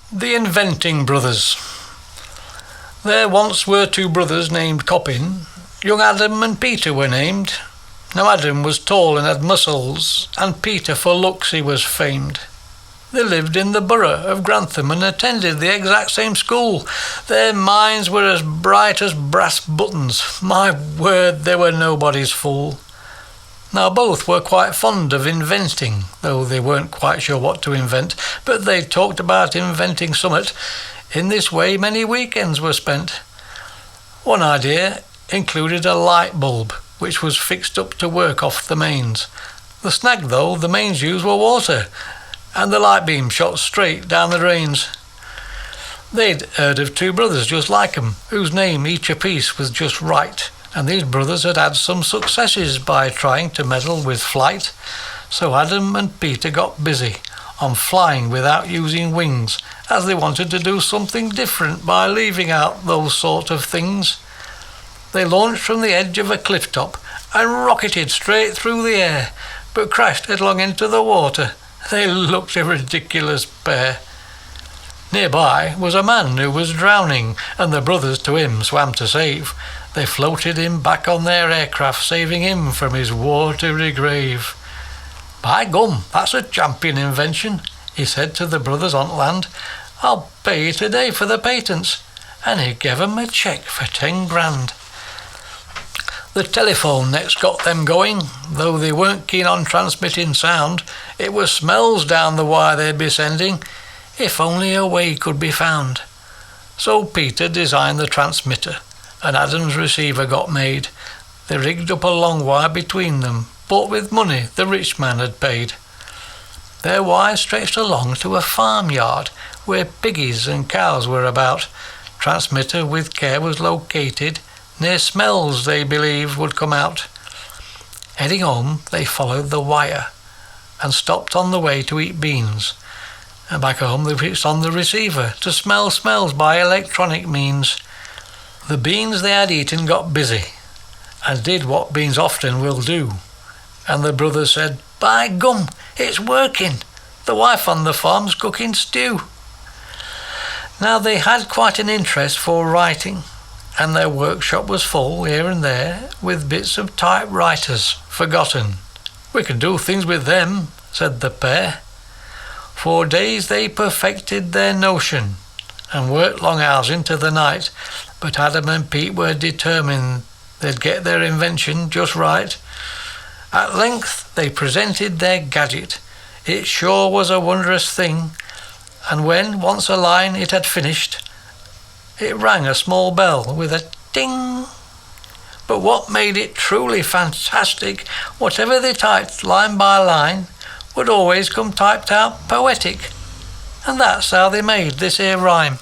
The Inventing Brothers. There once were two brothers named Coppin. Young Adam and Peter were named. Now Adam was tall and had muscles, and Peter for looks he was famed. They lived in the borough of Grantham and attended the exact same school. Their minds were as bright as brass buttons. My word, they were nobody's fool. Now both were quite fond of inventing, though they weren't quite sure what to invent, but they talked about inventing summat. In this way many weekends were spent. One idea included a light bulb, which was fixed up to work off the mains. The snag, though, the mains used were water, and the light beam shot straight down the drains. They'd heard of two brothers just like 'em, whose name each apiece was just right, and these brothers had had some successes by trying to meddle with flight. So Adam and Peter got busy on flying without using wings, as they wanted to do something different by leaving out those sort of things. They launched from the edge of a cliff top and rocketed straight through the air, but crashed headlong into the water. They looked a ridiculous pair. Nearby was a man who was drowning, and the brothers to him swam to save. They floated him back on their aircraft, saving him from his watery grave. "By gum, that's a champion invention," he said to the brothers on land. "I'll pay you today for the patents," and he gave 'em a cheque for 10 grand. The telephone next got them going, though they weren't keen on transmitting sound. It was smells down the wire they'd be sending, if only a way could be found. So Peter designed the transmitter, and Adam's receiver got made. They rigged up a long wire between them, bought with money the rich man had paid. Their wire stretched along to a farmyard where piggies and cows were about. Transmitter with care was located near smells they believed would come out. Heading home, they followed the wire and stopped on the way to eat beans. And back home they fixed on the receiver to smell smells by electronic means. The beans they had eaten got busy and did what beans often will do. And the brothers said, "By gum, it's working. The wife on the farm's cooking stew." Now they had quite an interest for writing, and their workshop was full here and there with bits of typewriters forgotten. "We can do things with them," said the pair. For days they perfected their notion and worked long hours into the night, but Adam and Pete were determined they'd get their invention just right. At length they presented their gadget. It sure was a wondrous thing, and when once a line it had finished, it rang a small bell with a ding. But what made it truly fantastic, whatever they typed line by line, would always come typed out poetic. And that's how they made this here rhyme.